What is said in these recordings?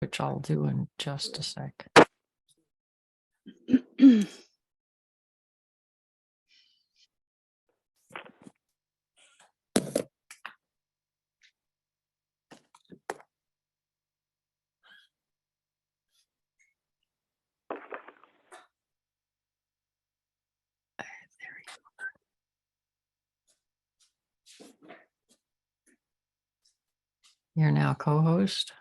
which I'll do in just a sec. You're now co-host.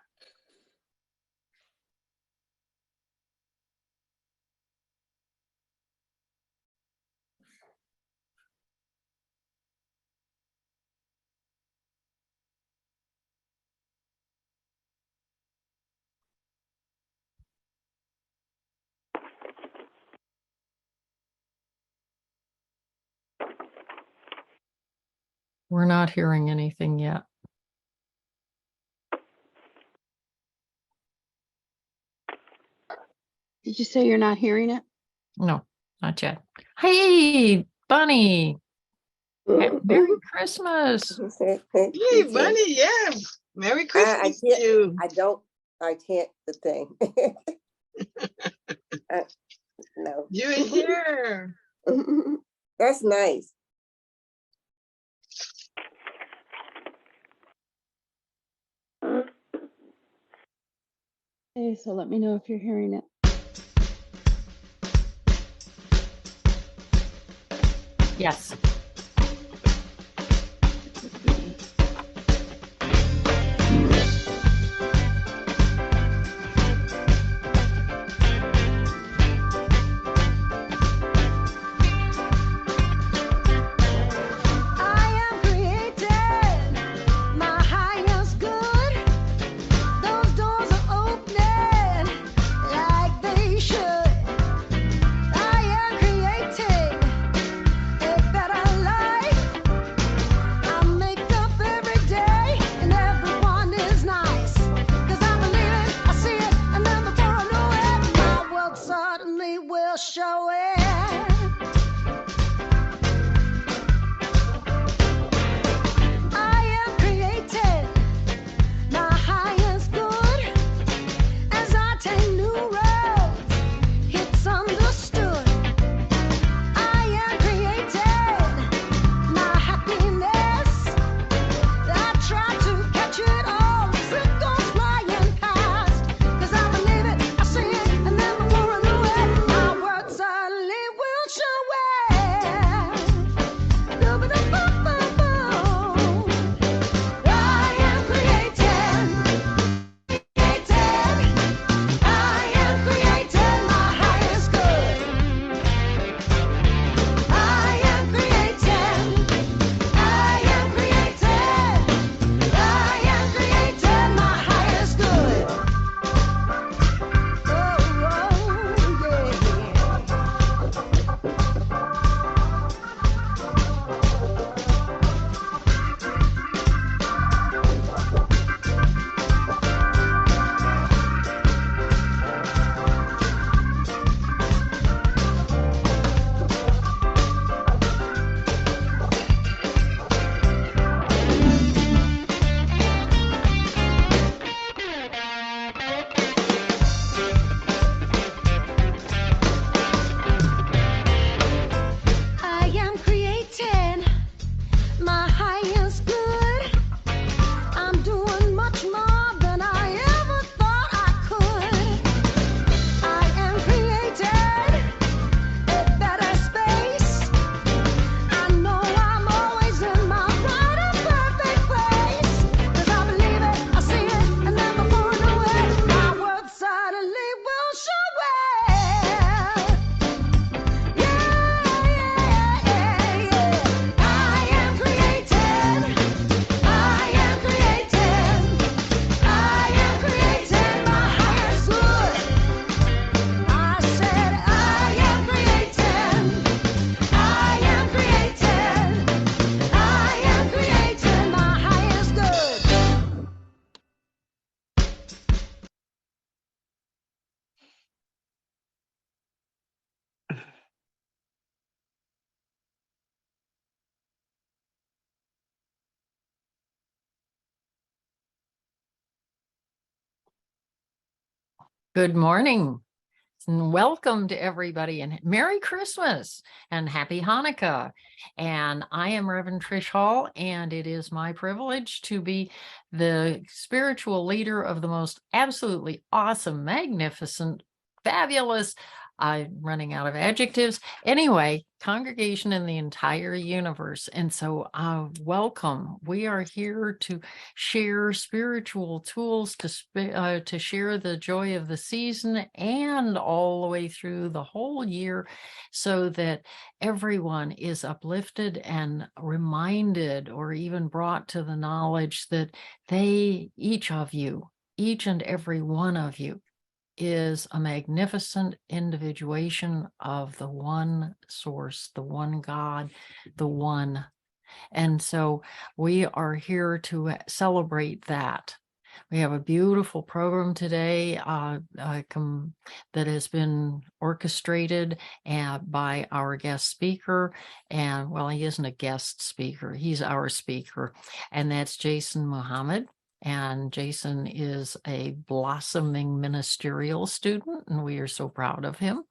We're not hearing anything yet. Did you say you're not hearing it? No, not yet. Hey, Bunny. Merry Christmas. Hey, Bunny, yeah. Merry Christmas to you. I can't the thing. No. You're here. That's nice. Okay, so let me know if you're hearing it. Yes. Better Good morning and welcome to everybody and Merry Christmas and Happy Hanukkah. And I am Reverend Trish Hall, and it is my privilege to be the spiritual leader of the most absolutely awesome, magnificent, fabulous, I'm running out of adjectives. Anyway, congregation in the entire universe. And so welcome. We are here to share spiritual tools, to share the joy of the season and all the way through the whole year, so that everyone is uplifted and reminded, or even brought to the knowledge that each and every one of you, is a magnificent individuation of the one source, the one God, the one. And so we are here to celebrate that. We have a beautiful program today that has been orchestrated by our guest speaker. And well, he isn't a guest speaker, he's our speaker, and that's Jason Muhammad. And Jason is a blossoming ministerial student, and we are so proud of him.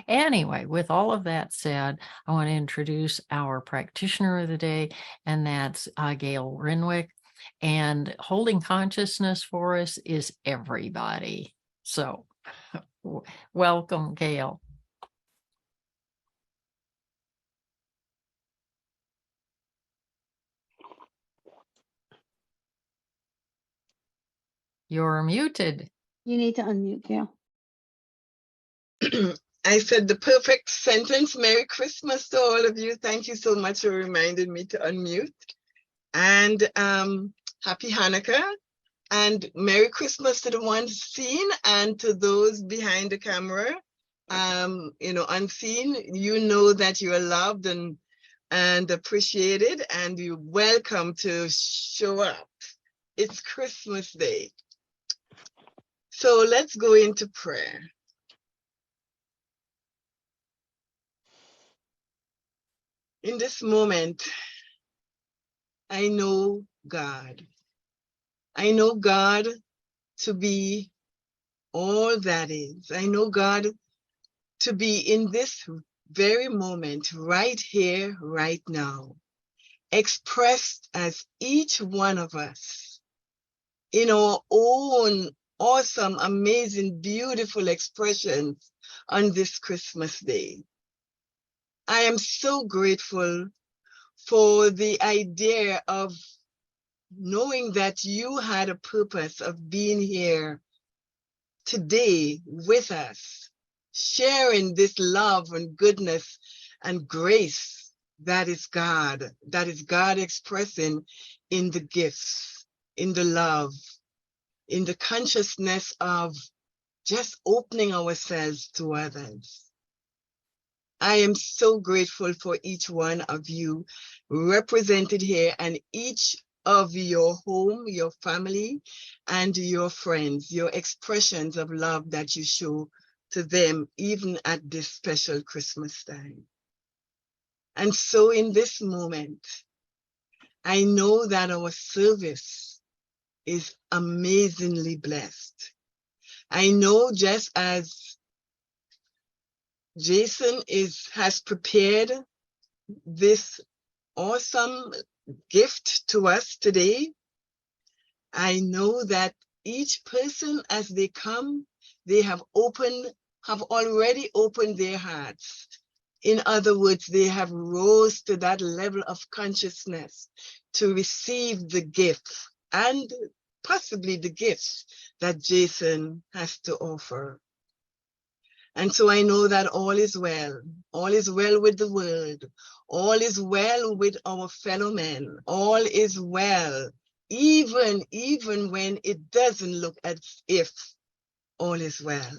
Anyway, with all of that said, I want to introduce our practitioner of the day, and that's Gail Renwick. And holding consciousness for us is everybody. So welcome, Gail. You're muted. You need to unmute, Gail. I said the perfect sentence. Merry Christmas to all of you. Thank you so much for reminding me to unmute. And happy Hanukkah. And Merry Christmas to the ones seen and to those behind the camera. Unseen, you know that you are loved and appreciated, and you're welcome to show up. It's Christmas Day. So let's go into prayer. In this moment, I know God. I know God to be all that is. I know God to be in this very moment, right here, right now, expressed as each one of us in our own awesome, amazing, beautiful expressions on this Christmas Day. I am so grateful for the idea of knowing that you had a purpose of being here today with us, sharing this love and goodness and grace that is God expressing in the gifts, in the love, in the consciousness of just opening ourselves to others. I am so grateful for each one of you represented here, and each of your home, your family, and your friends, your expressions of love that you show to them, even at this special Christmas time. And so in this moment, I know that our service is amazingly blessed. I know just as Jason has prepared this awesome gift to us today, I know that each person as they come, they have already opened their hearts. In other words, they have rose to that level of consciousness to receive the gift and possibly the gifts that Jason has to offer. And so I know that all is well. All is well with the world. All is well with our fellow men. All is well, even when it doesn't look as if all is well.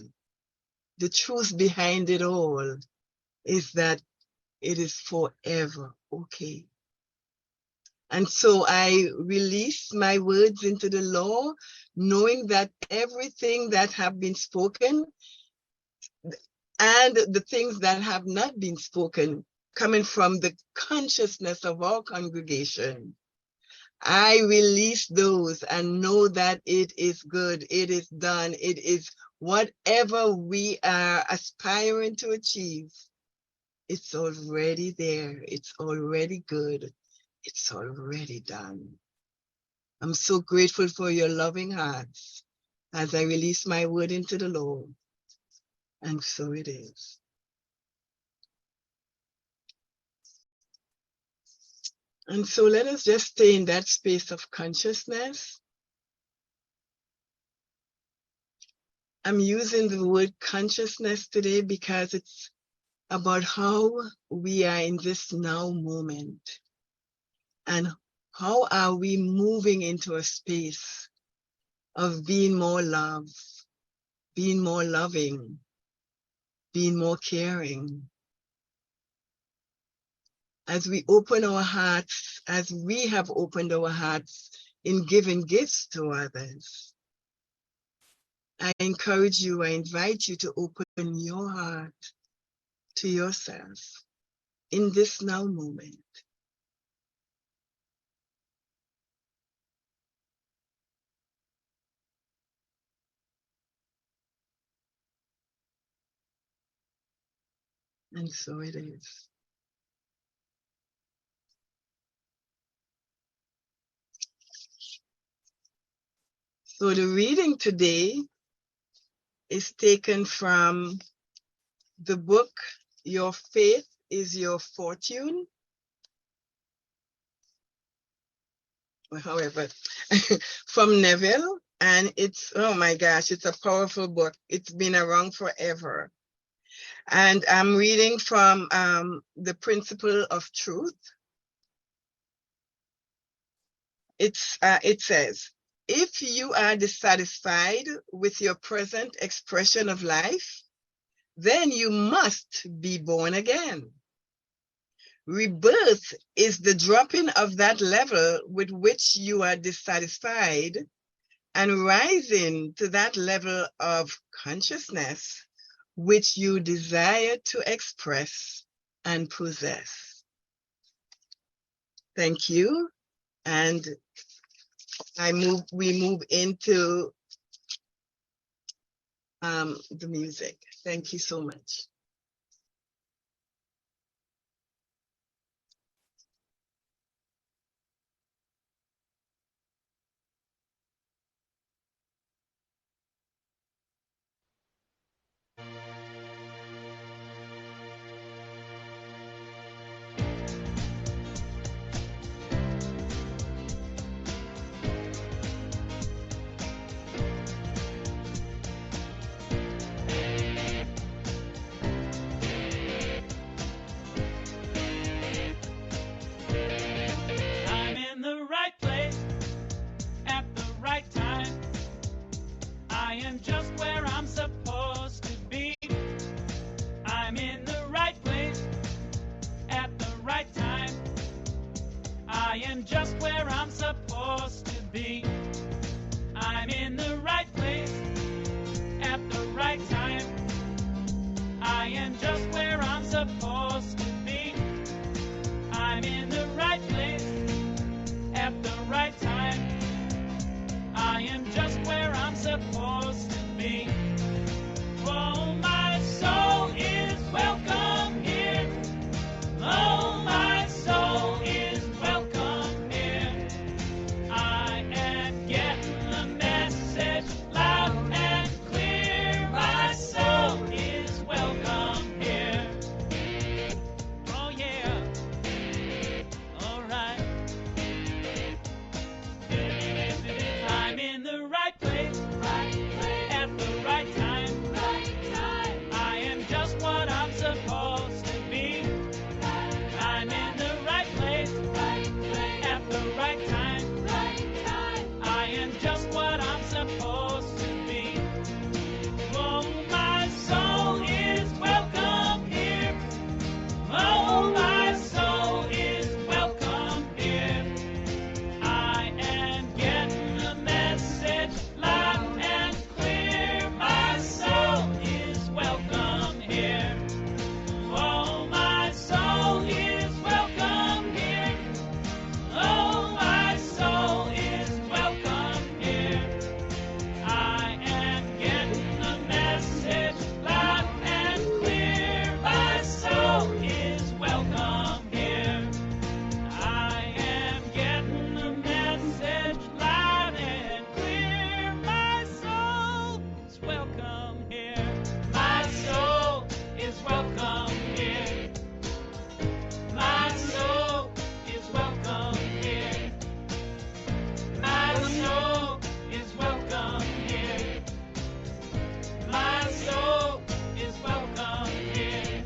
The truth behind it all is that it is forever okay. And so I release my words into the law, knowing that everything that have been spoken and the things that have not been spoken, coming from the consciousness of our congregation, I release those and know that it is good. It is done. It is whatever we are aspiring to achieve. It's already there. It's already good. It's already done. I'm so grateful for your loving hearts as I release my word into the Lord. And so it is. And so let us just stay in that space of consciousness. I'm using the word consciousness today because it's about how we are in this now moment and how are we moving into a space of being more love, being more loving, being more caring. As we open our hearts, as we have opened our hearts in giving gifts to others, I encourage you, I invite you to open your heart to yourself in this now moment. And so it is. So the reading today is taken from the book, Your Faith is Your Fortune. However, from Neville. And it's, oh my gosh, it's a powerful book. It's been around forever. And I'm reading from The Principle of Truth. It says, if you are dissatisfied with your present expression of life, then you must be born again. Rebirth is the dropping of that level with which you are dissatisfied and rising to that level of consciousness which you desire to express and possess. Thank you. And we move into the music. Thank you so much. Just where I'm supposed to be. I'm in the right place at the right time. I am just where I'm supposed to be. I'm in the right place at the right time. I am just where I'm supposed to be. I'm in the right place at the right time. I am just where I'm supposed to be. Oh, my soul is welcome here. Oh, my soul is welcome here. I am getting the message loud and clear. My soul is welcome here. is welcome here. My soul is welcome here. My soul is welcome here. My soul is welcome here. My soul is welcome here.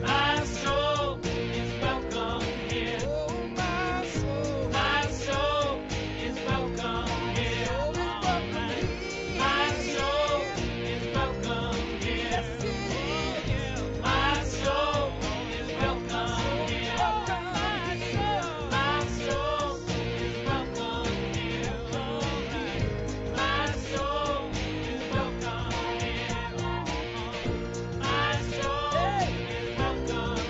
My soul is welcome here. My soul is welcome here. My soul is welcome here. My soul is welcome here. My soul is welcome here. My soul is welcome here. My soul is welcome here. My soul is welcome here.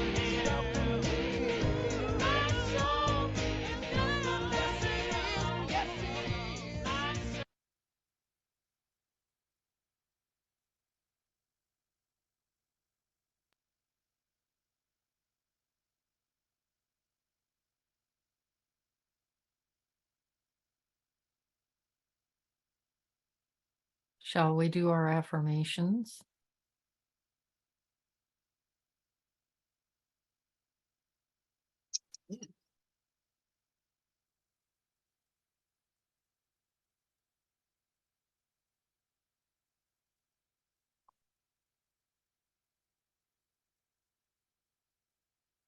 Shall we do our affirmations?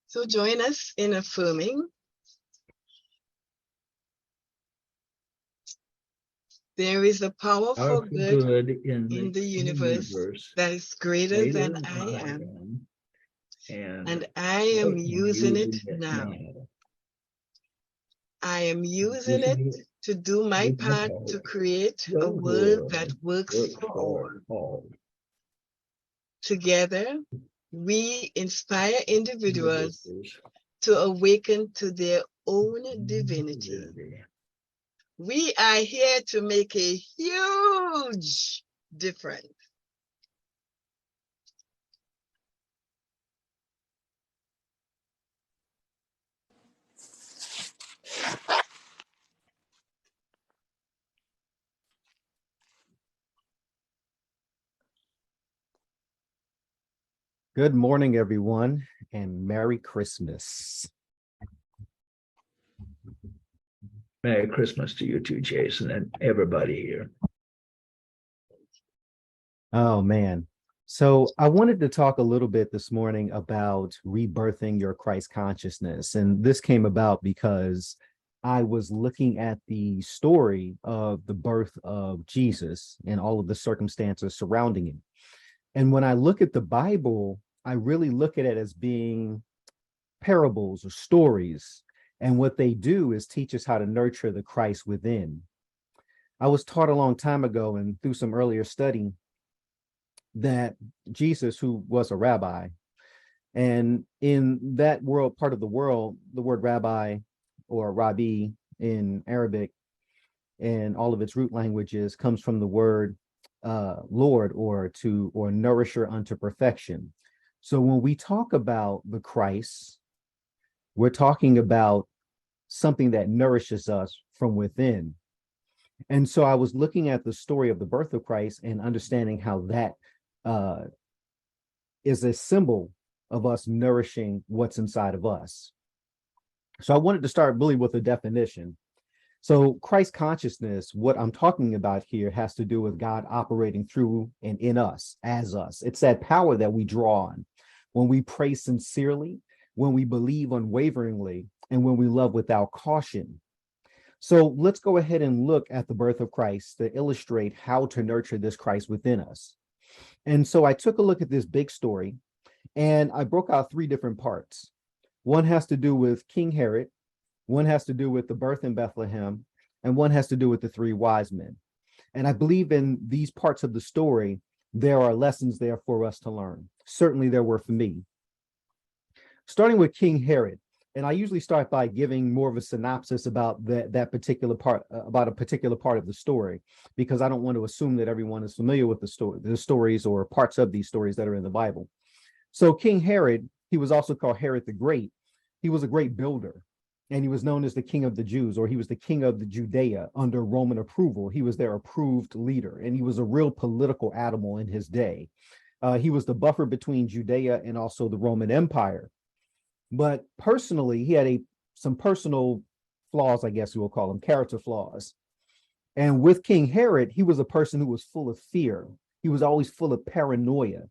So join us in affirming. There is a power for Powerful good good in in the universe universe, that is greater greater than than I am, and I I am am using it using it now. now. I am using it Using it to do my with my part power. to create The a world world that works works for all. for all. Together, we inspire individuals Individuals, to awaken to their own divinity. divinity. We are here to make a huge difference. Good morning, everyone, and Merry Christmas. Merry Christmas to you too, Jason, and everybody here. Oh, man. So I wanted to talk a little bit this morning about rebirthing your Christ consciousness. And this came about because I was looking at the story of the birth of Jesus and all of the circumstances surrounding him. And when I look at the Bible, I really look at it as being parables or stories. And what they do is teach us how to nurture the Christ within. I was taught a long time ago and through some earlier study that Jesus, who was a rabbi, and in that world, part of the world, the word rabbi or rabbi in Arabic and all of its root languages comes from the word Lord or nourisher unto perfection. So when we talk about the Christ, we're talking about something that nourishes us from within. And so I was looking at the story of the birth of Christ and understanding how that is a symbol of us nourishing what's inside of us. So I wanted to start really with a definition. So Christ consciousness, what I'm talking about here has to do with God operating through and in us, as us. It's that power that we draw on when we pray sincerely, when we believe unwaveringly, and when we love without caution. So let's go ahead and look at the birth of Christ to illustrate how to nurture this Christ within us. And so I took a look at this big story and I broke out 3 different parts. One has to do with King Herod, one has to do with the birth in Bethlehem, and one has to do with the 3 wise men. And I believe in these parts of the story, there are lessons there for us to learn. Certainly there were for me. Starting with King Herod, and I usually start by giving more of a synopsis about that particular part, about a particular part of the story, because I don't want to assume that everyone is familiar with the stories or parts of these stories that are in the Bible. So King Herod, he was also called Herod the Great. He was a great builder. and he was known as the King of the Jews, or he was the King of the Judea under Roman approval. He was their approved leader, and he was a real political animal in his day. He was the buffer between Judea and also the Roman Empire. But personally, he had some personal flaws, I guess we will call them, character flaws. And with King Herod, he was a person who was full of fear. He was always full of paranoia.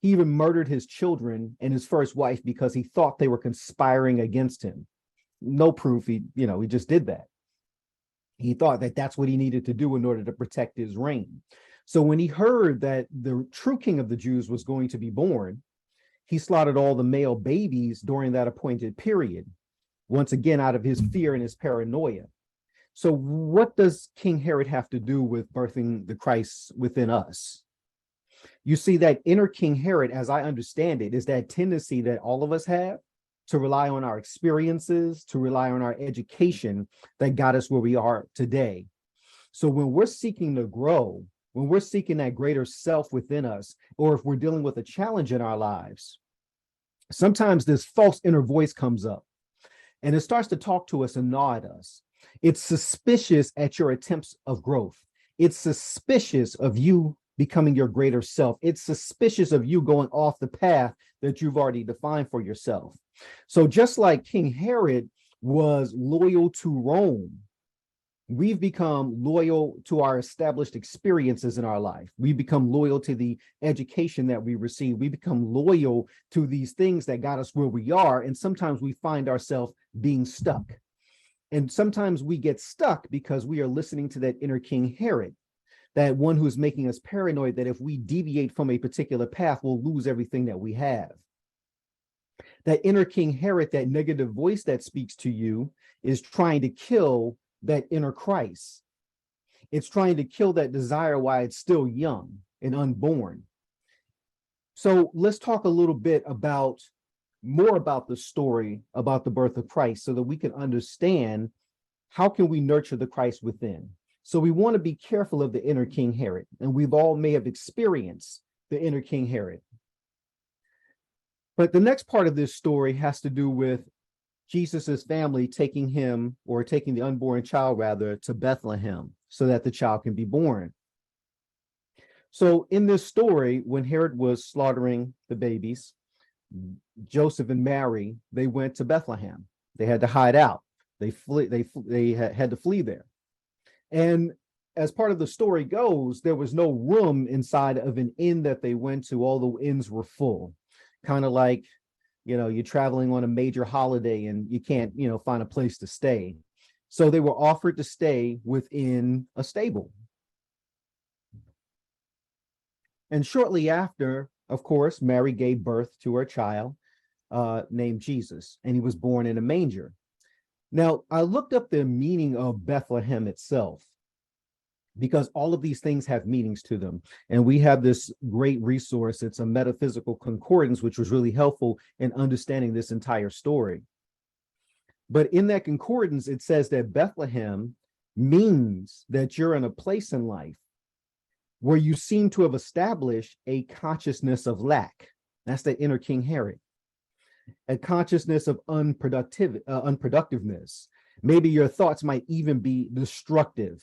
He even murdered his children and his first wife because he thought they were conspiring against him. No proof. He just did that. He thought that that's what he needed to do in order to protect his reign. So when he heard that the true king of the Jews was going to be born, he slaughtered all the male babies during that appointed period, once again, out of his fear and his paranoia. So what does King Herod have to do with birthing the Christ within us? You see, that inner King Herod, as I understand it, is that tendency that all of us have to rely on our experiences, to rely on our education that got us where we are today. So when we're seeking to grow, when we're seeking that greater self within us, or if we're dealing with a challenge in our lives, sometimes this false inner voice comes up and it starts to talk to us and gnaw at us. It's suspicious at your attempts of growth. It's suspicious of you becoming your greater self. It's suspicious of you going off the path that you've already defined for yourself. So just like King Herod was loyal to Rome, we've become loyal to our established experiences in our life. We become loyal to the education that we receive. We become loyal to these things that got us where we are. And sometimes we find ourselves being stuck. And sometimes we get stuck because we are listening to that inner King Herod, that one who's making us paranoid that if we deviate from a particular path, we'll lose everything that we have. That inner King Herod, that negative voice that speaks to you, is trying to kill that inner Christ. It's trying to kill that desire while it's still young and unborn. So let's talk a little bit more about the story about the birth of Christ so that we can understand how can we nurture the Christ within. So we want to be careful of the inner King Herod, and we've all may have experienced the inner King Herod. But the next part of this story has to do with Jesus's family taking the unborn child rather to Bethlehem so that the child can be born. So in this story, when Herod was slaughtering the babies, Joseph and Mary, they went to Bethlehem. They had to hide out. They had to flee there. And as part of the story goes, there was no room inside of an inn that they went to. All the inns were full, kind of like, you're traveling on a major holiday and you can't, find a place to stay. So they were offered to stay within a stable. And shortly after, of course, Mary gave birth to her child named Jesus, and he was born in a manger. Now, I looked up the meaning of Bethlehem itself, because all of these things have meanings to them. And we have this great resource. It's a metaphysical concordance, which was really helpful in understanding this entire story. But in that concordance, it says that Bethlehem means that you're in a place in life where you seem to have established a consciousness of lack. That's the inner King Herod. A consciousness of unproductiveness. Maybe your thoughts might even be destructive.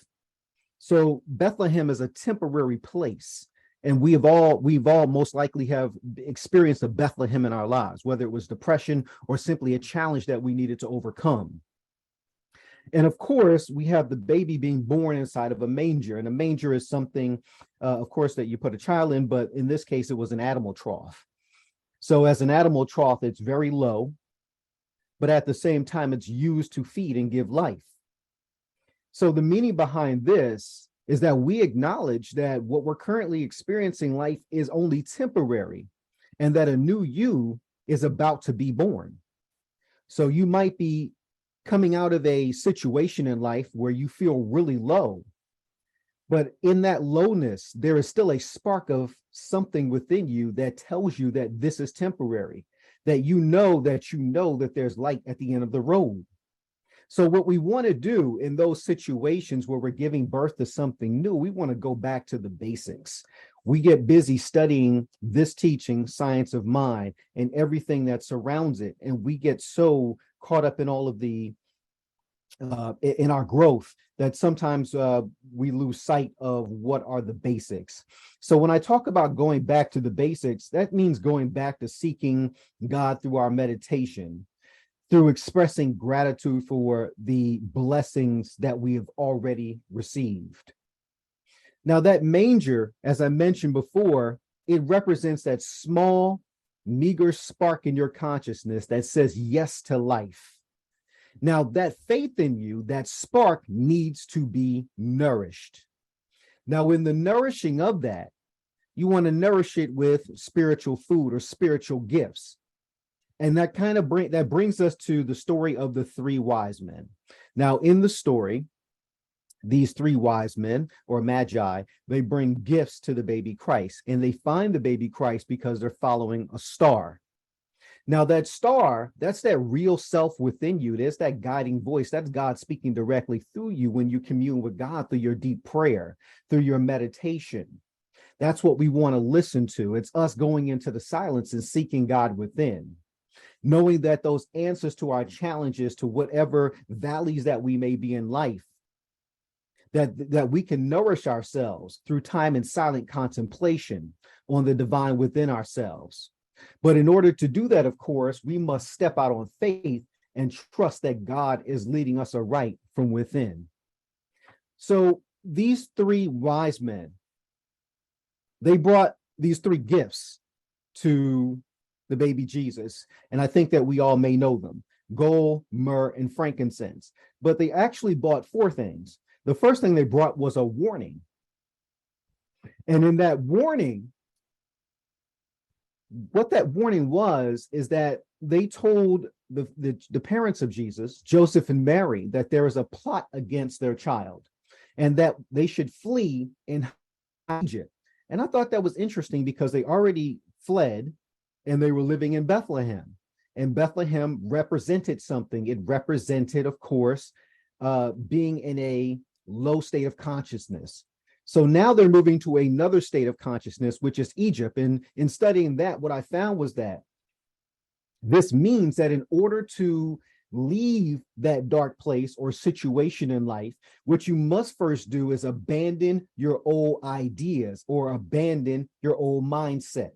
So Bethlehem is a temporary place, and we've all most likely have experienced a Bethlehem in our lives, whether it was depression or simply a challenge that we needed to overcome. And of course, we have the baby being born inside of a manger, and a manger is something, of course, that you put a child in, but in this case, it was an animal trough. So as an animal trough, it's very low, but at the same time, it's used to feed and give life. So the meaning behind this is that we acknowledge that what we're currently experiencing in life is only temporary, and that a new you is about to be born. So you might be coming out of a situation in life where you feel really low, but in that lowness, there is still a spark of something within you that tells you that this is temporary, that you know that there's light at the end of the road. So what we want to do in those situations where we're giving birth to something new, we want to go back to the basics. We get busy studying this teaching, science of mind, and everything that surrounds it. And we get so caught up in all of the in our growth, that sometimes we lose sight of what are the basics. So when I talk about going back to the basics, that means going back to seeking God through our meditation, through expressing gratitude for the blessings that we have already received. Now, that manger, as I mentioned before, it represents that small, meager spark in your consciousness that says yes to life. Now, that faith in you, that spark needs to be nourished. Now, in the nourishing of that, you want to nourish it with spiritual food or spiritual gifts. And that kind of brings us to the story of the three wise men. Now, in the story, these three wise men or magi, they bring gifts to the baby Christ, and they find the baby Christ because they're following a star. Now, that star, that's that real self within you. There's that guiding voice. That's God speaking directly through you when you commune with God through your deep prayer, through your meditation. That's what we want to listen to. It's us going into the silence and seeking God within, knowing that those answers to our challenges, to whatever valleys that we may be in life, that we can nourish ourselves through time and silent contemplation on the divine within ourselves. But in order to do that, of course, we must step out on faith and trust that God is leading us aright from within. So these three wise men, they brought these three gifts to the baby Jesus. And I think that we all may know them: gold, myrrh, and frankincense. But they actually brought four things. The first thing they brought was a warning. And in that warning, what that warning was is that they told the parents of Jesus, Joseph and Mary, that there is a plot against their child and that they should flee in Egypt. And I thought that was interesting because they already fled and they were living in Bethlehem. And Bethlehem represented something. It represented, of course, being in a low state of consciousness. So now they're moving to another state of consciousness, which is Egypt. And in studying that, what I found was that this means that in order to leave that dark place or situation in life, what you must first do is abandon your old ideas or abandon your old mindset.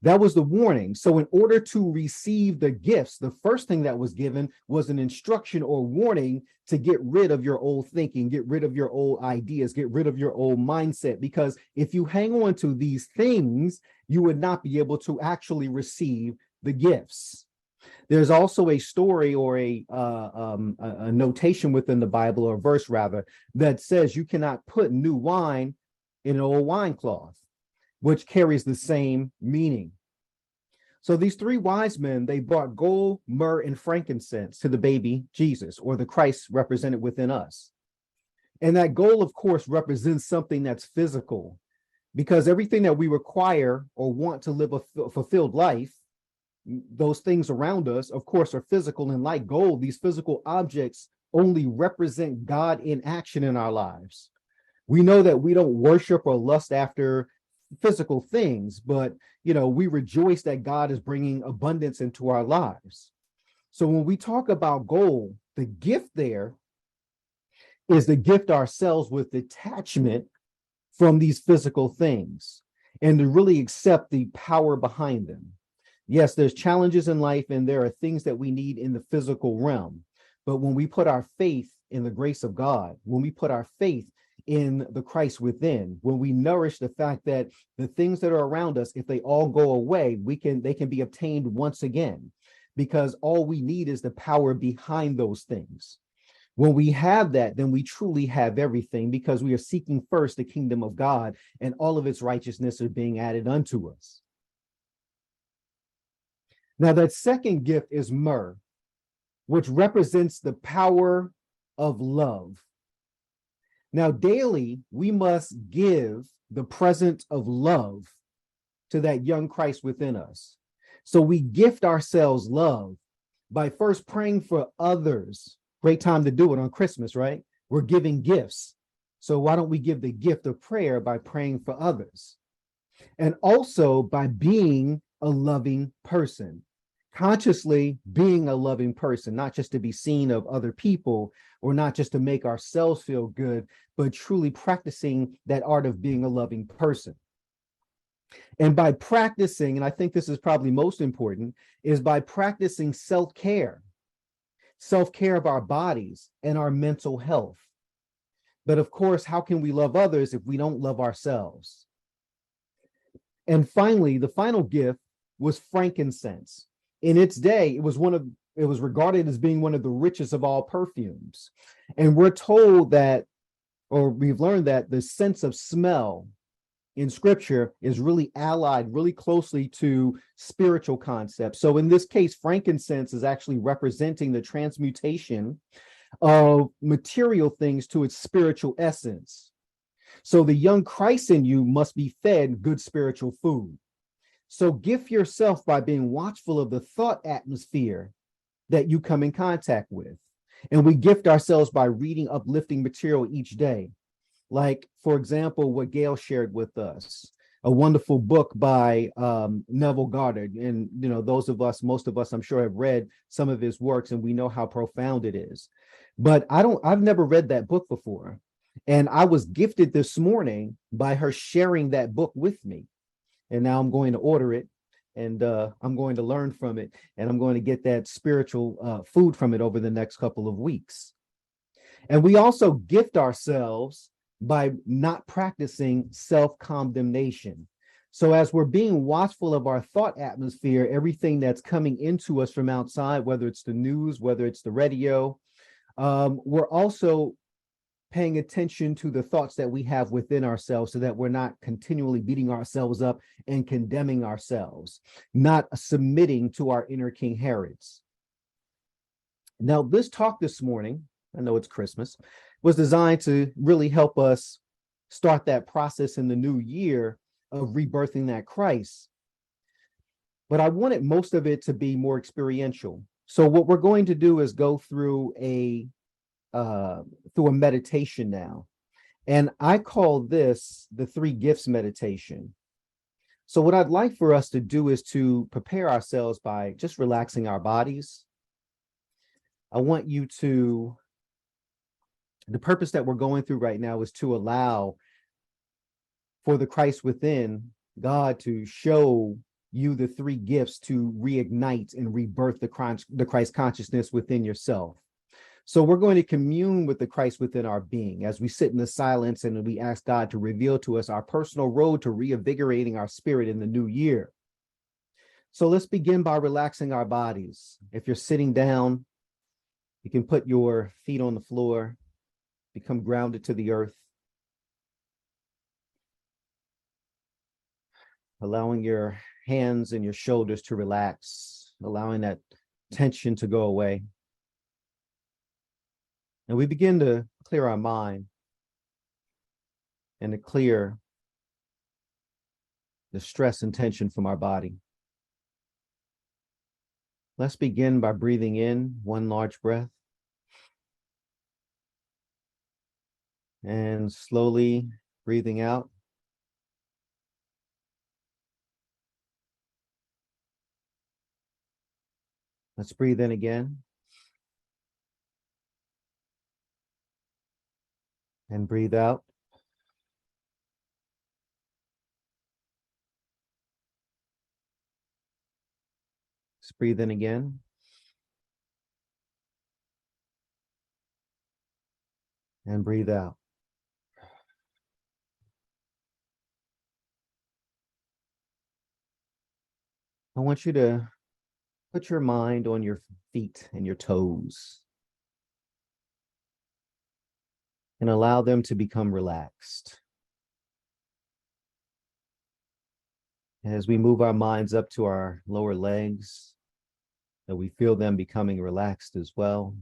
That was the warning. So in order to receive the gifts, the first thing that was given was an instruction or warning to get rid of your old thinking, get rid of your old ideas, get rid of your old mindset. Because if you hang on to these things, you would not be able to actually receive the gifts. There's also a story or a notation within the Bible, or a verse rather, that says you cannot put new wine in an old winecloth, which carries the same meaning. So these three wise men, they brought gold, myrrh, and frankincense to the baby Jesus, or the Christ represented within us. And that gold, of course, represents something that's physical, because everything that we require or want to live a fulfilled life, those things around us, of course, are physical. And like gold, these physical objects only represent God in action in our lives. We know that we don't worship or lust after physical things, but we rejoice that God is bringing abundance into our lives. So when we talk about gold, the gift there is to gift ourselves with detachment from these physical things and to really accept the power behind them. Yes, there's challenges in life and there are things that we need in the physical realm. But when we put our faith in the grace of God, when we put our faith in the Christ within, when we nourish the fact that the things that are around us, if they all go away, they can be obtained once again, because all we need is the power behind those things. When we have that, then we truly have everything, because we are seeking first the kingdom of God, and all of its righteousness are being added unto us. Now, that second gift is myrrh, which represents the power of love. Now, daily, we must give the present of love to that young Christ within us. So we gift ourselves love by first praying for others. Great time to do it on Christmas, right? We're giving gifts. So why don't we give the gift of prayer by praying for others? And also by being a loving person. consciously being a loving person, not just to be seen of other people or not just to make ourselves feel good, but truly practicing that art of being a loving person. And by practicing, and I think this is probably most important, is by practicing self-care of our bodies and our mental health. But of course, how can we love others if we don't love ourselves? And finally, the final gift was frankincense. In its day, it was regarded as being one of the richest of all perfumes. And we're told that, or we've learned that the sense of smell in scripture is really allied really closely to spiritual concepts. So in this case, frankincense is actually representing the transmutation of material things to its spiritual essence. So the young Christ in you must be fed good spiritual food. So gift yourself by being watchful of the thought atmosphere that you come in contact with. And we gift ourselves by reading uplifting material each day. Like, for example, what Gail shared with us, a wonderful book by Neville Goddard. And, you know, most of us, I'm sure, have read some of his works, and we know how profound it is. But I've never read that book before. And I was gifted this morning by her sharing that book with me. And now I'm going to order it, and I'm going to learn from it, and I'm going to get that spiritual food from it over the next couple of weeks. And we also gift ourselves by not practicing self-condemnation. So as we're being watchful of our thought atmosphere, everything that's coming into us from outside, whether it's the news, whether it's the radio, we're also paying attention to the thoughts that we have within ourselves so that we're not continually beating ourselves up and condemning ourselves, not submitting to our inner King Herods. Now, this talk this morning, I know it's Christmas, was designed to really help us start that process in the new year of rebirthing that Christ. But I wanted most of it to be more experiential. So what we're going to do is go through a meditation now. And I call this the 3 gifts meditation. So what I'd like for us to do is to prepare ourselves by just relaxing our bodies. I want you to, the purpose that we're going through right now is to allow for the Christ within, God to show you the 3 gifts to reignite and rebirth the Christ consciousness within yourself. So we're going to commune with the Christ within our being as we sit in the silence and we ask God to reveal to us our personal road to reinvigorating our spirit in the new year. So let's begin by relaxing our bodies. If you're sitting down, you can put your feet on the floor, become grounded to the earth, allowing your hands and your shoulders to relax, allowing that tension to go away. And we begin to clear our mind and to clear the stress and tension from our body. Let's begin by breathing in 1 large breath and slowly breathing out. Let's breathe in again. And breathe out. Let's breathe in again. And breathe out. I want you to put your mind on your feet and your toes and allow them to become relaxed. As we move our minds up to our lower legs, that we feel them becoming relaxed as well.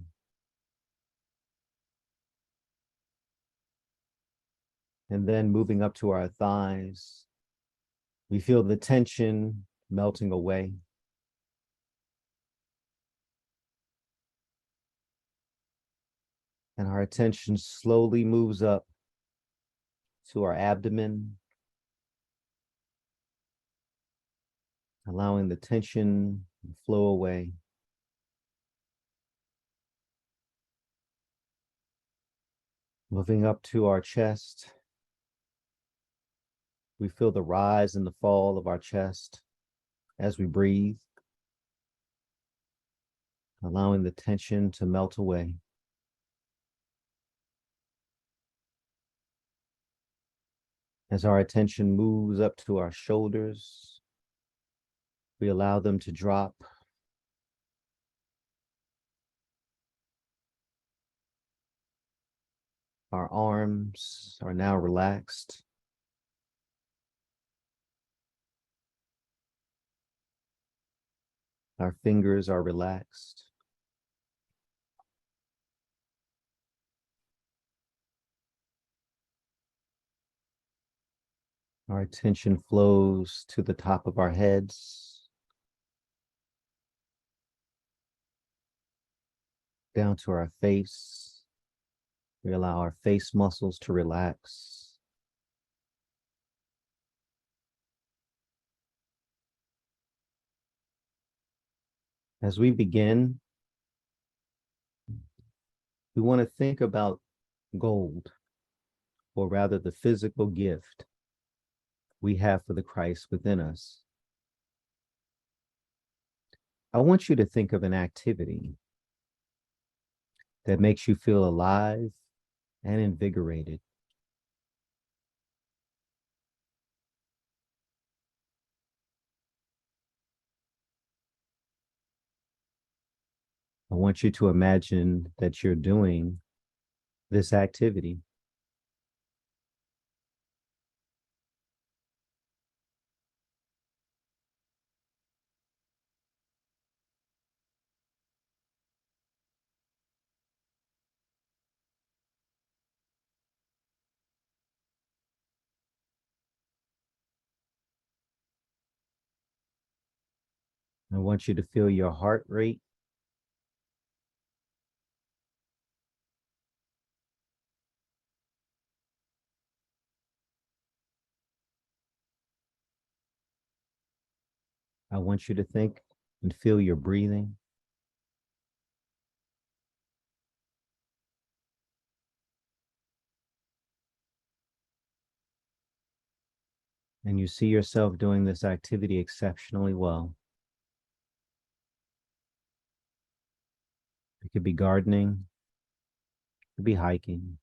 And then moving up to our thighs, we feel the tension melting away. And our attention slowly moves up to our abdomen, allowing the tension flow away. Moving up to our chest, we feel the rise and the fall of our chest as we breathe, allowing the tension to melt away. As our attention moves up to our shoulders, we allow them to drop. Our arms are now relaxed. Our fingers are relaxed. Our attention flows to the top of our heads, down to our face. We allow our face muscles to relax. As we begin, we want to think about gold, or rather the physical gift we have for the Christ within us. I want you to think of an activity that makes you feel alive and invigorated. I want you to imagine that you're doing this activity. I want you to feel your heart rate. I want you to think and feel your breathing. And you see yourself doing this activity exceptionally well. It could be gardening, it could be hiking.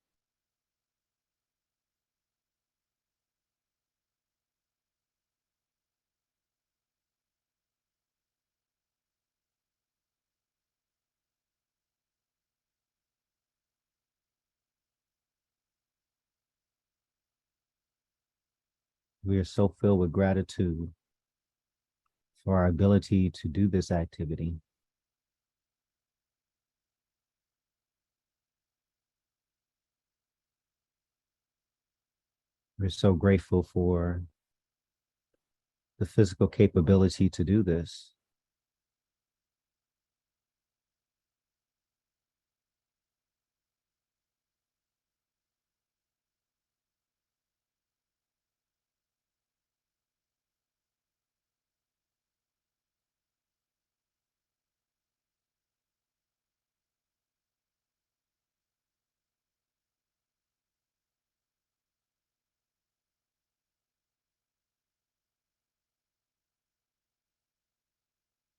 We are so filled with gratitude for our ability to do this activity. We're so grateful for the physical capability to do this.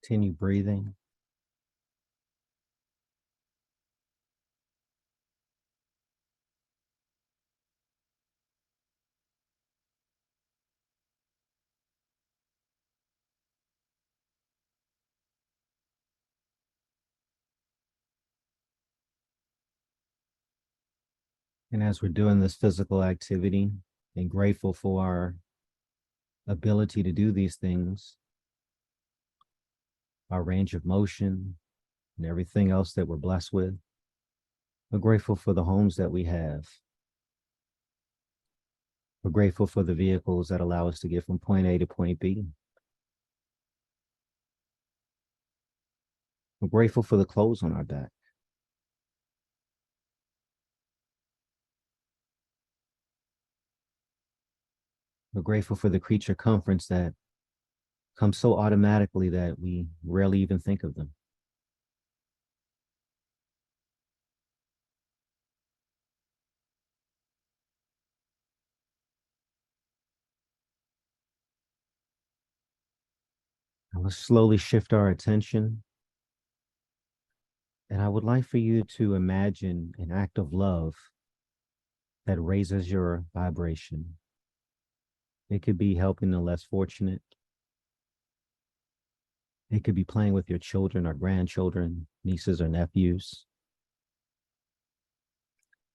Continue breathing. And as we're doing this physical activity and grateful for our ability to do these things, our range of motion and everything else that we're blessed with, we're grateful for the homes that we have. We're grateful for the vehicles that allow us to get from point A to point B. We're grateful for the clothes on our back. We're grateful for the creature comforts that come so automatically that we rarely even think of them. And let's slowly shift our attention. And I would like for you to imagine an act of love that raises your vibration. It could be helping the less fortunate. It could be playing with your children or grandchildren, nieces or nephews.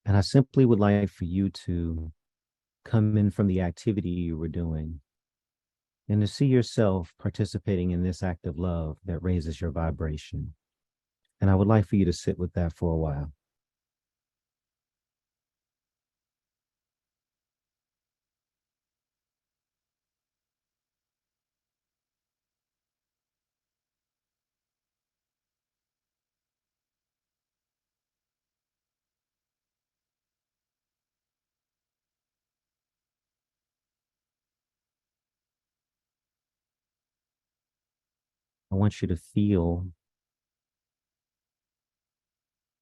And I simply would like for you to come in from the activity you were doing and to see yourself participating in this act of love that raises your vibration. And I would like for you to sit with that for a while. I want you to feel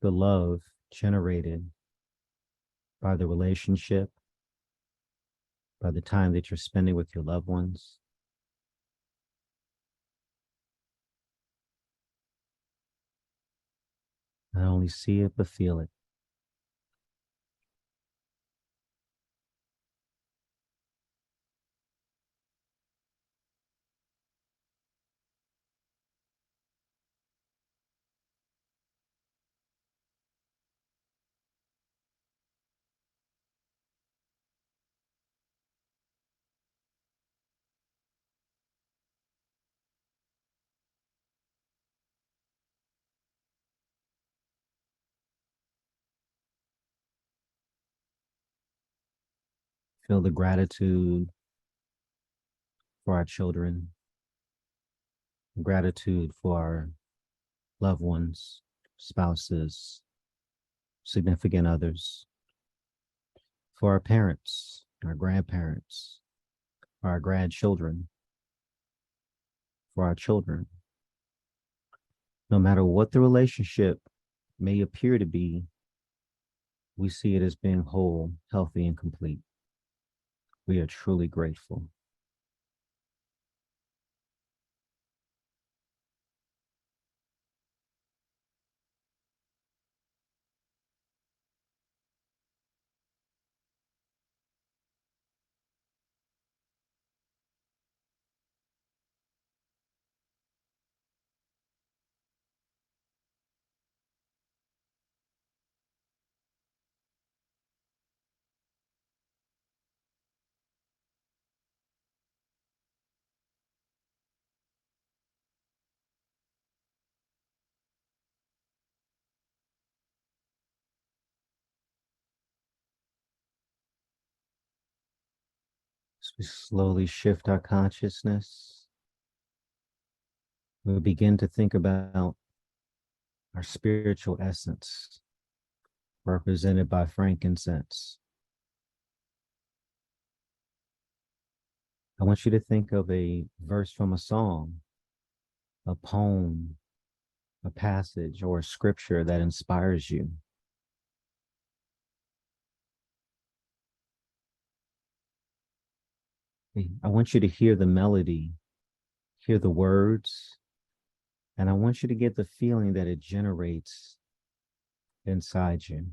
the love generated by the relationship, by the time that you're spending with your loved ones. Not only see it, but feel it. Feel the gratitude for our children, gratitude for our loved ones, spouses, significant others, for our parents, our grandparents, for our grandchildren, for our children. No matter what the relationship may appear to be, we see it as being whole, healthy, and complete. We are truly grateful. As we slowly shift our consciousness, we begin to think about our spiritual essence, represented by frankincense. I want you to think of a verse from a song, a poem, a passage, or a scripture that inspires you. I want you to hear the melody, hear the words, and I want you to get the feeling that it generates inside you.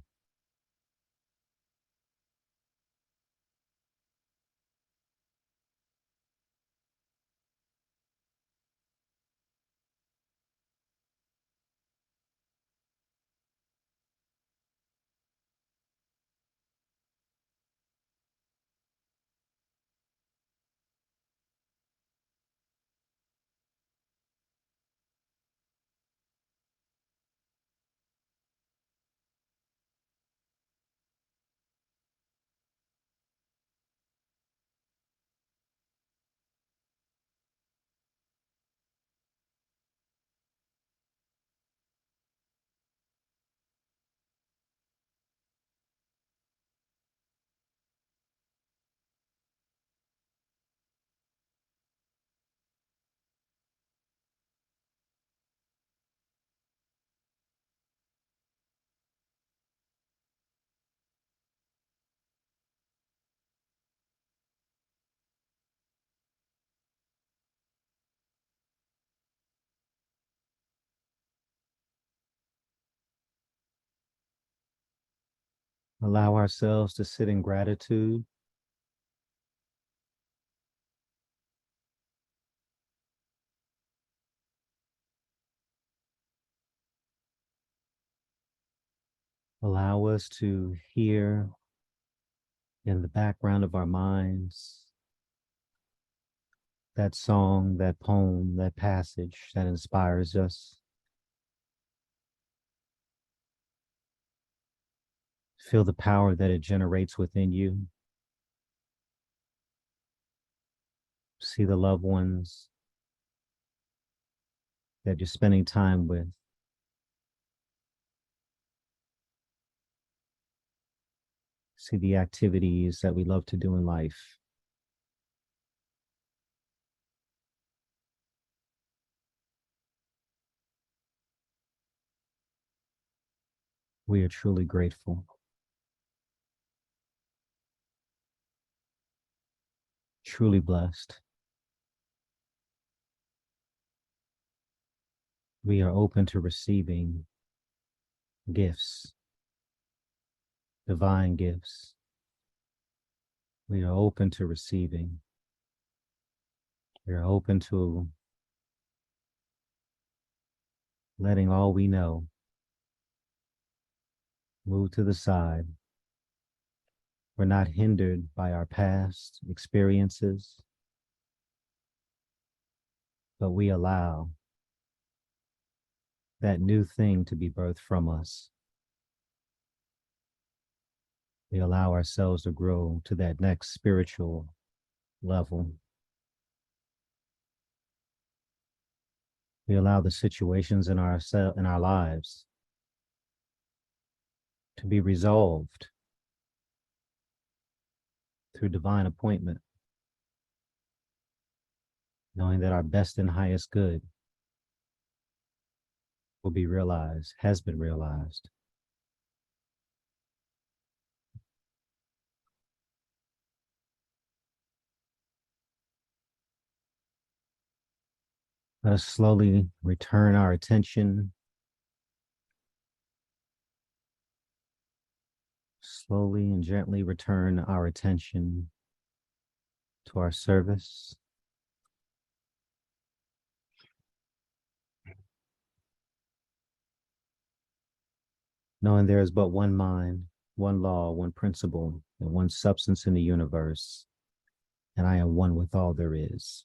Allow ourselves to sit in gratitude. Allow us to hear in the background of our minds that song, that poem, that passage that inspires us. Feel the power that it generates within you. See the loved ones that you're spending time with. See the activities that we love to do in life. We are truly grateful. Truly blessed. We are open to receiving gifts, divine gifts. We are open to receiving. We are open to letting all we know move to the side. We're not hindered by our past experiences, but we allow that new thing to be birthed from us. We allow ourselves to grow to that next spiritual level. We allow the situations in our lives to be resolved through divine appointment, knowing that our best and highest good will be realized, has been realized. Let us slowly return our attention. Slowly and gently return our attention to our service. Knowing there is but one mind, one law, one principle, and one substance in the universe, and I am one with all there is.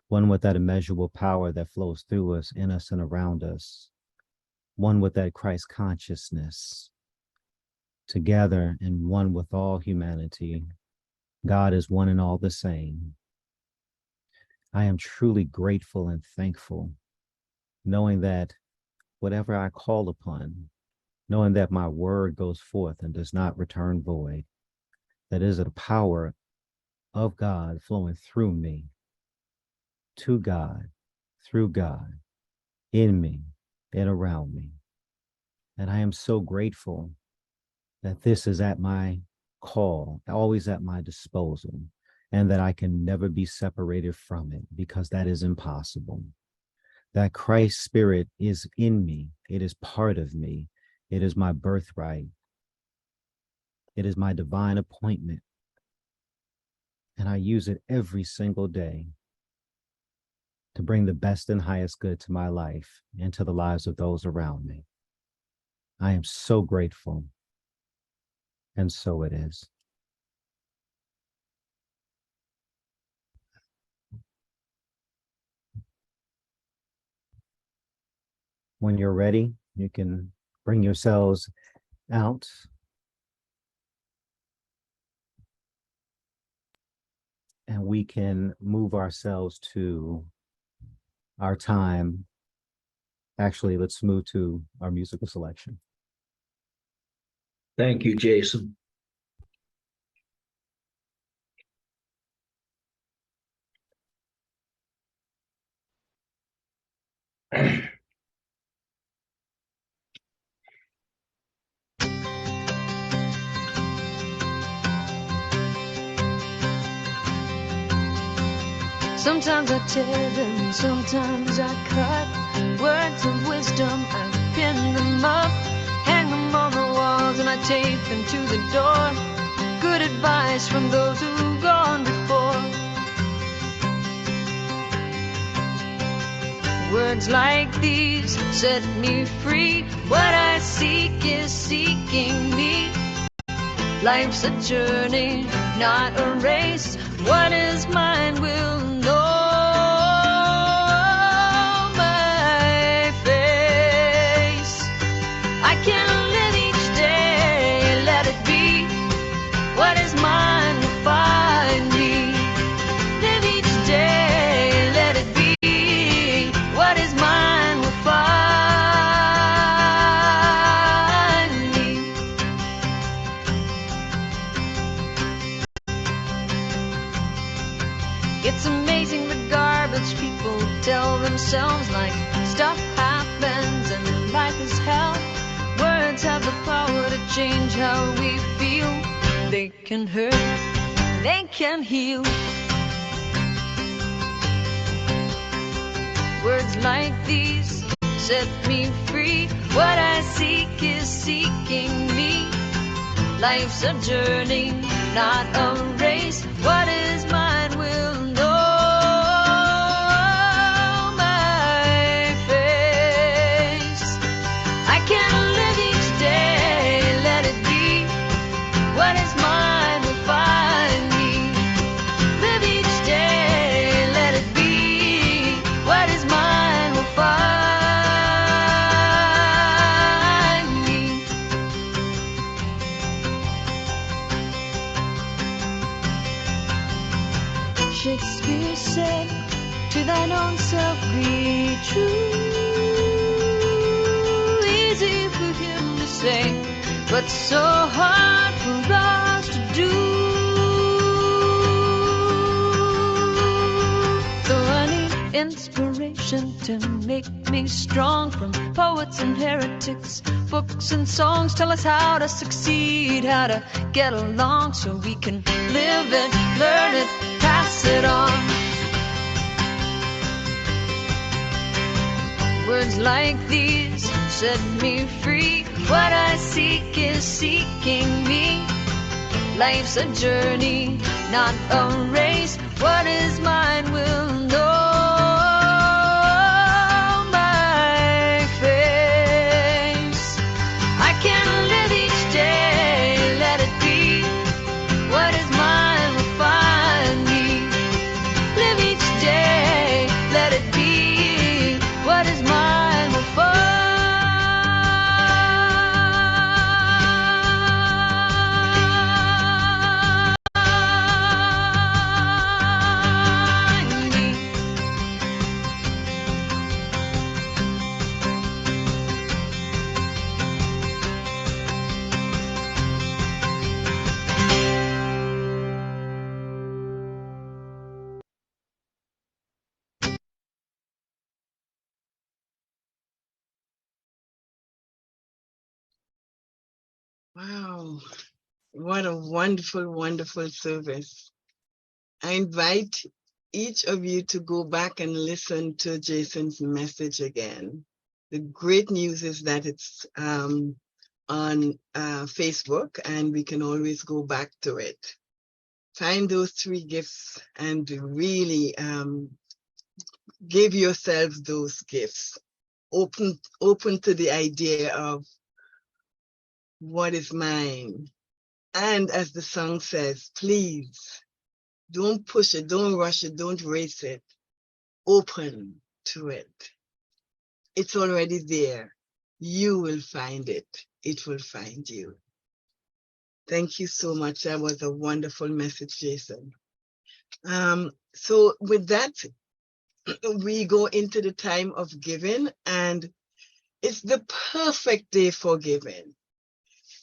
One with that immeasurable power that flows through us, in us, and around us. One with that Christ consciousness. Together and one with all humanity. God is one and all the same. I am truly grateful and thankful, knowing that whatever I call upon, knowing that my word goes forth and does not return void, that is the power of God flowing through me, to God, through God, in me, and around me. And I am so grateful that this is at my call, always at my disposal, and that I can never be separated from it, because that is impossible. That Christ's spirit is in me. It is part of me. It is my birthright. It is my divine appointment. And I use it every single day to bring the best and highest good to my life and to the lives of those around me. I am so grateful. And so it is. When you're ready, you can bring yourselves out. And we can move ourselves to our time. Actually, let's move to our musical selection. Thank you, Jason. Sometimes I tear them, sometimes I cut words of wisdom. I pin them up, hang them on the walls and I tape them to the door. Good advice from those who've gone before. Words like these set me free. What I seek is seeking me. Life's a journey, not a race. What is mine will know my face. I can live each day, let it be. What is mine will find me. Live each day, let it be. What is mine will find me. It's amazing the garbage people tell themselves, like stuff happens and life is hell. Words have the power to change how we feel. They can hurt, they can heal. Words like these set me free. What I seek is seeking me. Life's a journey, not a race. What is mine will know my face. I can live each day, let it be. What is mine will find me. Live each day, let it be. What is mine will find me. Shakespeare said, to thine own self be true. Easy for him to say, but so hard for us to do. So I need inspiration to make me strong, from poets and heretics. Books and songs tell us how to succeed, how to get along, so we can live it, learn it, pass it on. Words like these set me free. What I seek is seeking me. Life's a journey, not a race. What is mine will know my face. I can live each day, let it be. What is mine will find me. Live each day, let it be. What is mine will find me. Wow. What a wonderful, wonderful service. I invite each of you to go back and listen to Jason's message again. The great news is that it's on Facebook, and we can always go back to it. Find those 3 gifts and really give yourselves those gifts. Open to the idea of what is mine. And as the song says, please don't push it, don't rush it, don't race it. Open to it. It's already there. You will find it. It will find you. Thank you so much. That was a wonderful message, Jason. So with that, we go into the time of giving, and it's the perfect day for giving.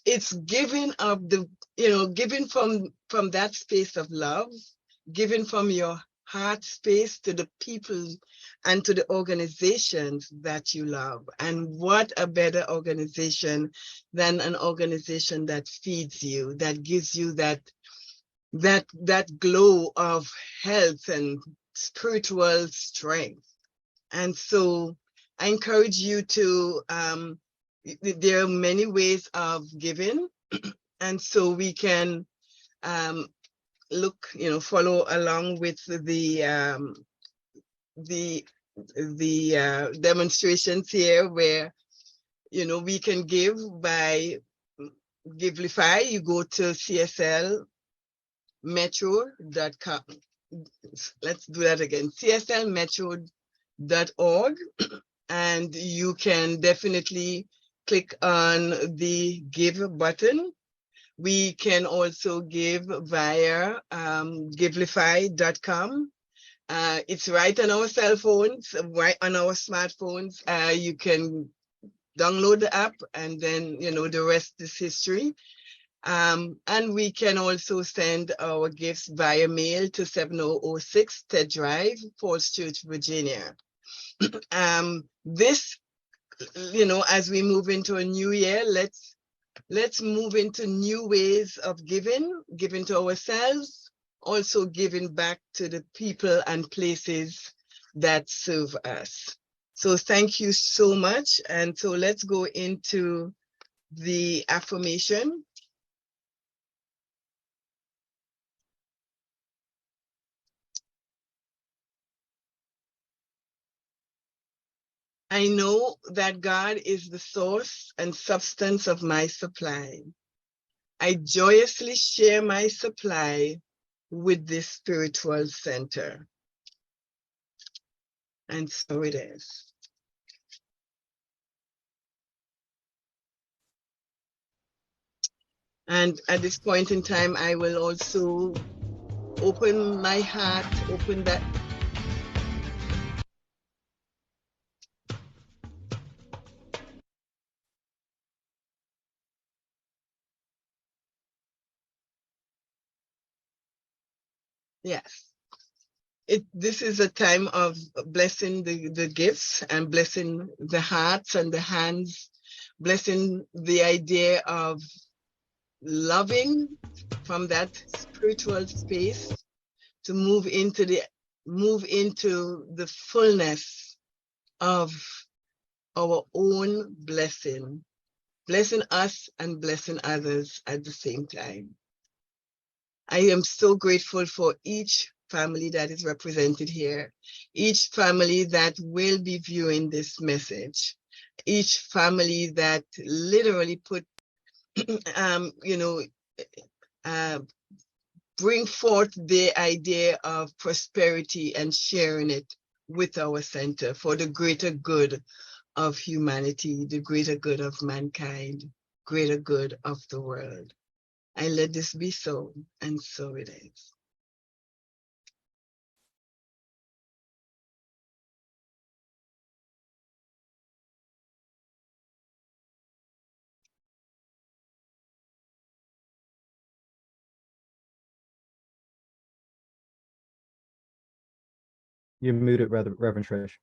It's giving of the, giving from that space of love, giving from your heart space to the people and to the organizations that you love. And what a better organization than an organization that feeds you, that gives you that glow of health and spiritual strength. And so I encourage you to there are many ways of giving, and so we can look, follow along with the demonstrations here, where we can give by Givelify. You go to cslmetro.com. Let's do that again. cslmetro.org, and you can definitely click on the give button. We can also give via givelify.com. It's right on our cell phones, right on our smartphones. You can download the app, and then, the rest is history. And we can also send our gifts via mail to 7006 Ted Drive, Falls Church, Virginia. This, as we move into a new year, let's move into new ways of giving to ourselves, also giving back to the people and places that serve us. So thank you so much. And so let's go into the affirmation. I know that God is the source and substance of my supply. I joyously share my supply with this spiritual center. And so it is. And at this point in time, I will also open my heart, open that. Yes. This is a time of blessing the gifts and blessing the hearts and the hands, blessing the idea of loving from that spiritual space to move into the fullness of our own blessing us and blessing others at the same time. I am so grateful for each family that is represented here, each family that will be viewing this message, each family that literally put, bring forth the idea of prosperity and sharing it with our center for the greater good of humanity, the greater good of mankind, greater good of the world. I let this be so, and so it is. You're muted, Reverend Trish.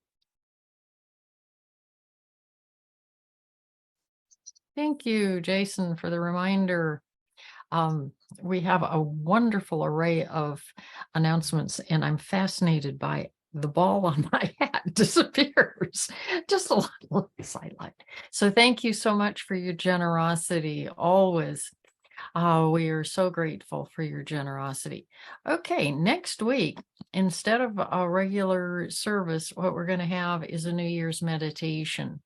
Thank you, Jason, for the reminder. We have a wonderful array of announcements, and I'm fascinated by the ball on my hat disappears. Just a little sidelight. So thank you so much for your generosity, always. We are so grateful for your generosity. Okay, next week, instead of a regular service, what we're going to have is a New Year's meditation.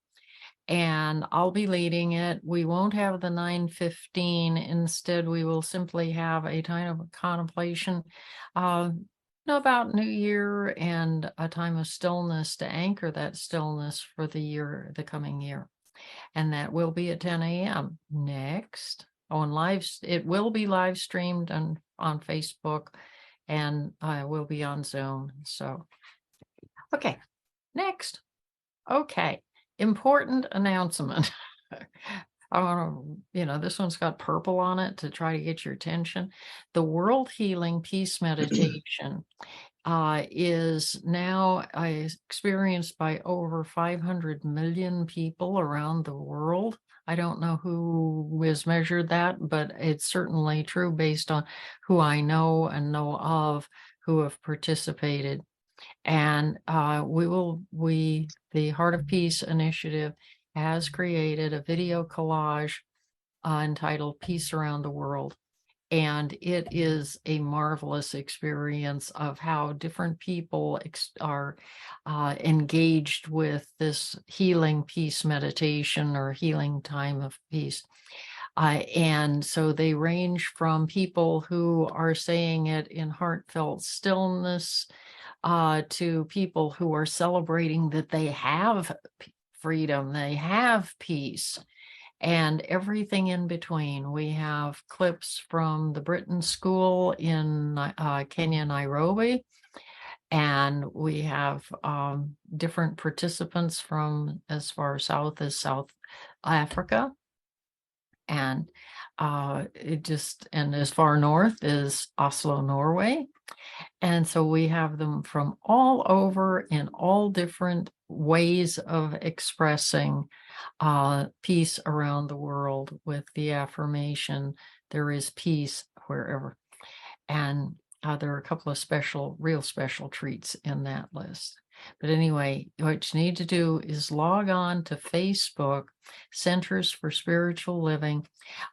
And I'll be leading it. We won't have the 9:15. Instead, we will simply have a time of contemplation about New Year and a time of stillness to anchor that stillness for the coming year. And that will be at 10 a.m. next on live. It will be live streamed on Facebook, and I will be on Zoom. So, okay, next. Okay. Important announcement. I want to, this one's got purple on it to try to get your attention. The World Healing Peace Meditation is now experienced by over 500 million people around the world. I don't know who has measured that, but it's certainly true based on who I know and know of who have participated. And the Heart of Peace initiative has created a video collage entitled Peace Around the World. And it is a marvelous experience of how different people are engaged with this healing peace meditation or healing time of peace. And so they range from people who are saying it in heartfelt stillness to people who are celebrating that they have freedom, they have peace, and everything in between. We have clips from the Britain School in Kenya, Nairobi, and we have different participants from as far south as South Africa, and and as far north as Oslo, Norway. And so we have them from all over in all different ways of expressing peace around the world with the affirmation, there is peace wherever. And there are a couple of real special treats in that list. But anyway, what you need to do is log on to Facebook, Centers for Spiritual Living.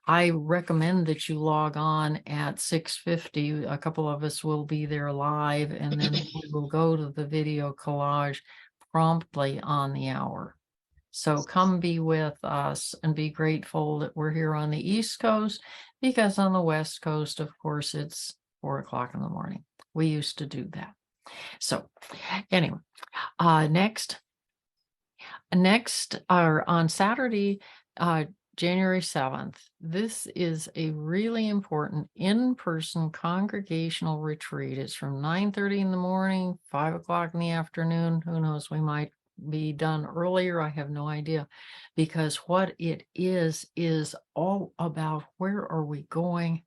I recommend that you log on at 6:50. A couple of us will be there live, and then we will go to the video collage promptly on the hour. So come be with us and be grateful that we're here on the East Coast, because on the West Coast, of course, it's 4 o'clock in the morning. We used to do that. So anyway, next on Saturday, January 7th, this is a really important in-person congregational retreat. It's from 9:30 in the morning, 5 o'clock in the afternoon. Who knows, we might be done earlier. I have no idea, because what it is all about where are we going?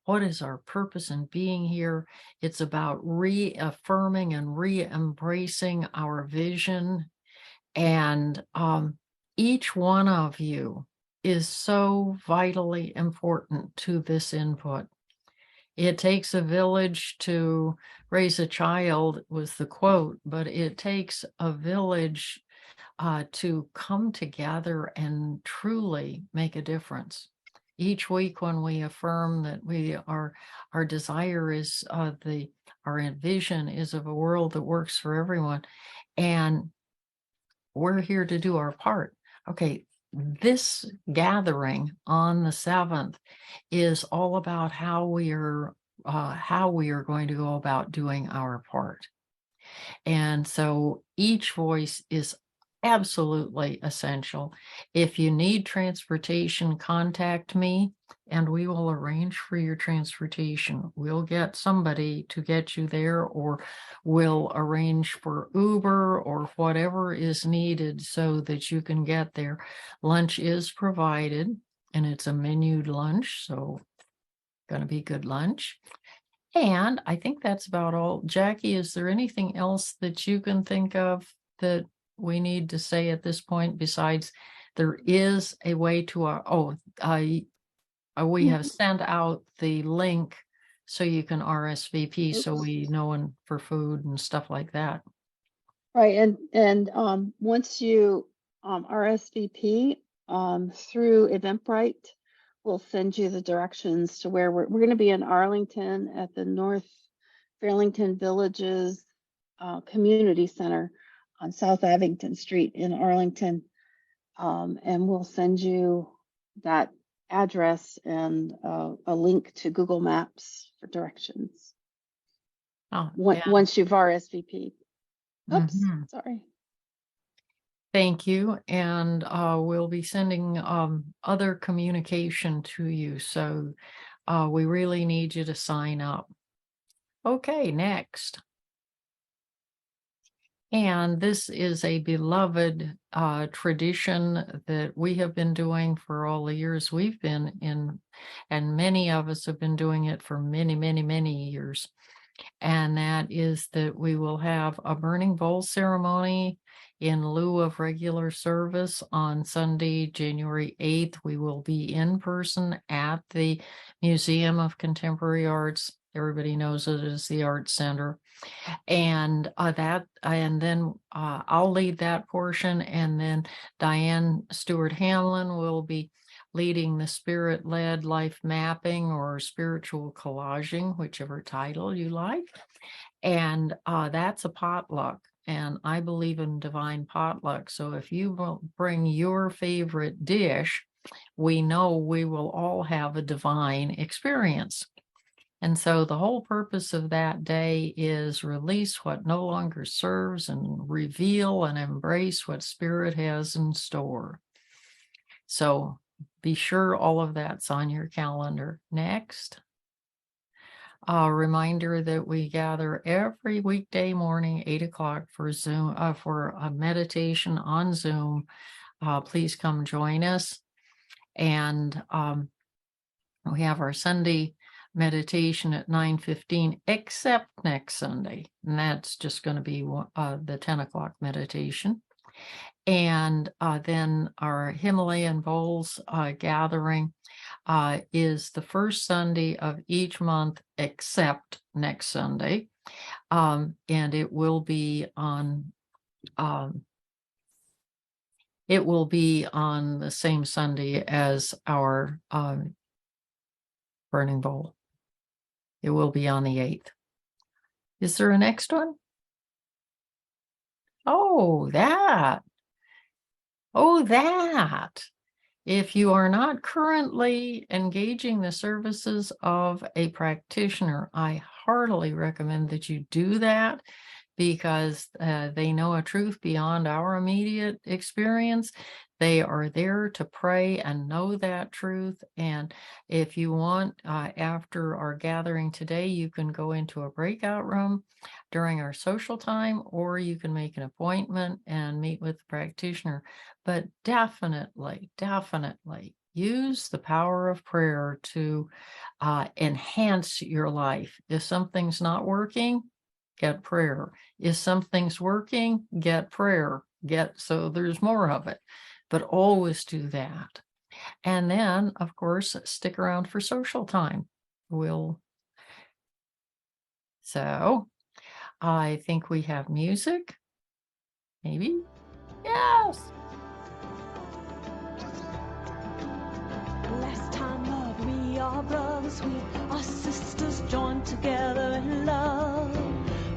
What is our purpose in being here? It's about reaffirming and re-embracing our vision. And each one of you is so vitally important to this input. It takes a village to raise a child was the quote, but it takes a village to come together and truly make a difference. Each week when we affirm that our desire is our vision is of a world that works for everyone, and we're here to do our part. Okay, this gathering on the 7th is all about how we are going to go about doing our part. And so each voice is absolutely essential. If you need transportation, contact me and we will arrange for your transportation. We'll get somebody to get you there, or we'll arrange for Uber or whatever is needed so that you can get there. Lunch is provided, and it's a menued lunch, so going to be good lunch. And I think that's about all. Jackie, is there anything else that you can think of that we need to say at this point, besides there is a way to we have sent out the link so you can RSVP, so we know for food and stuff like that. Right, and once you RSVP through Eventbrite, we'll send you the directions to where we're going to be in Arlington at the North Fairlington Villages Community Center on South Abington Street in Arlington, and we'll send you that address and a link to Google Maps for directions. Once you've RSVP'd. Oops, sorry. Thank you. And we'll be sending other communication to you. So we really need you to sign up. Okay, next. And this is a beloved tradition that we have been doing for all the years we've been in, and many of us have been doing it for many, many, many years. And that is that we will have a burning bowl ceremony in lieu of regular service on Sunday, January 8th. We will be in person at the Museum of Contemporary Art's Everybody knows it as the Art Center. And then I'll lead that portion, and then Diane Stewart Hamlin will be leading the spirit-led life mapping or spiritual collaging, whichever title you like. And that's a potluck. And I believe in divine potluck. So if you will bring your favorite dish, we know we will all have a divine experience. And so the whole purpose of that day is release what no longer serves and reveal and embrace what Spirit has in store. So be sure all of that's on your calendar. Next. A reminder that we gather every weekday morning, 8 o'clock for Zoom, for a meditation on Zoom. Please come join us. And we have our Sunday meditation at 9:15, except next Sunday. And that's just going to be the 10 o'clock meditation. And then our Himalayan Bowls gathering is the first Sunday of each month except next Sunday. And it will be on the same Sunday as our Burning Bowl. It will be on the 8th. Is there a next one? Oh, that. If you are not currently engaging the services of a practitioner, I heartily recommend that you do that, because they know a truth beyond our immediate experience. They are there to pray and know that truth. And if you want, after our gathering today, you can go into a breakout room during our social time, or you can make an appointment and meet with the practitioner. But definitely use the power of prayer to enhance your life. If something's not working, get prayer. If something's working, get prayer. So there's more of it, but always do that. And then, of course, stick around for social time. So I think we have music. Maybe? Yes. Last time love, we are brothers, we are sisters joined together in love.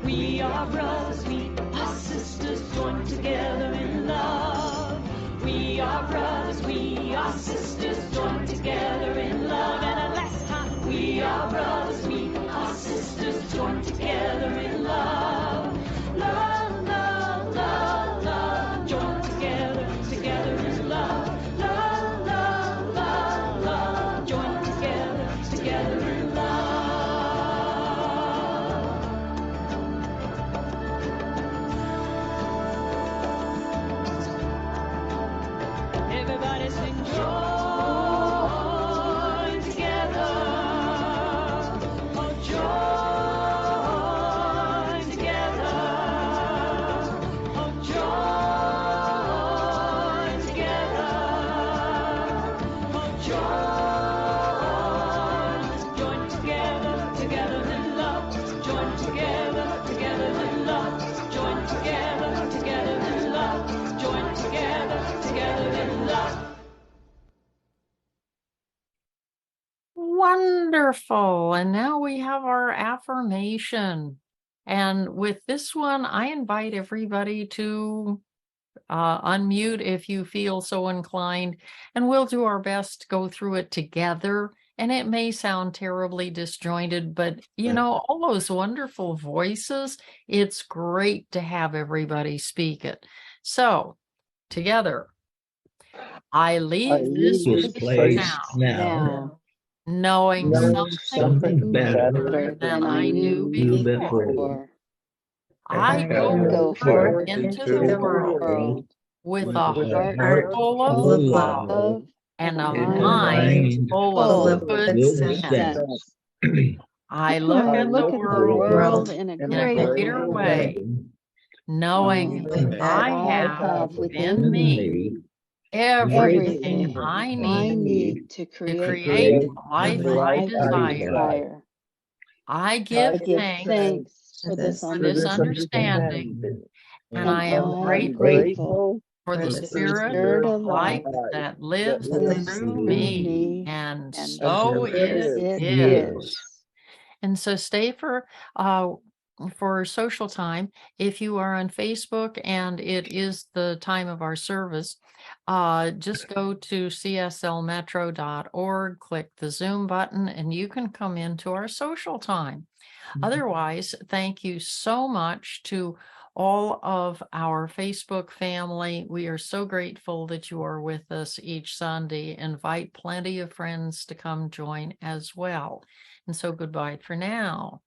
We are brothers, we are sisters joined together in love. We are brothers, we are sisters joined together in love. And at last time, we are brothers, we are sisters joined together in love. Love, love, love, love, joined together, together in love. Love, love, love, love, joined together, together in love. Everybody sing join together. Oh, join together. Oh, join together. Oh, join together, together in love. Join together, together in love. Join together, together in love. Join together, together in love. Wonderful. And now we have our affirmation. And with this one, I invite everybody to unmute if you feel so inclined, and we'll do our best to go through it together. And it may sound terribly disjointed, but you know, all those wonderful voices, it's great to have everybody speak it. So together, I leave this place now, Now, knowing something better than I knew before. I go forth into the world with a heart full of love and a mind full of good sense. I look at the world in a in a greater greater way, knowing that I have within me everything I need to to create the life I desire. I give give thanks thanks for for this for this understanding, understanding, and and I am I am grateful grateful for the the spirit Spirit of of life life that lives that lives through through me. me, And and so so it it is. is. And so stay for social time. If you are on Facebook and it is the time of our service, just go to cslmetro.org, click the Zoom button, and you can come into our social time. Otherwise, thank you so much to all of our Facebook family. We are so grateful that you are with us each Sunday. Invite plenty of friends to come join as well. And so goodbye for now.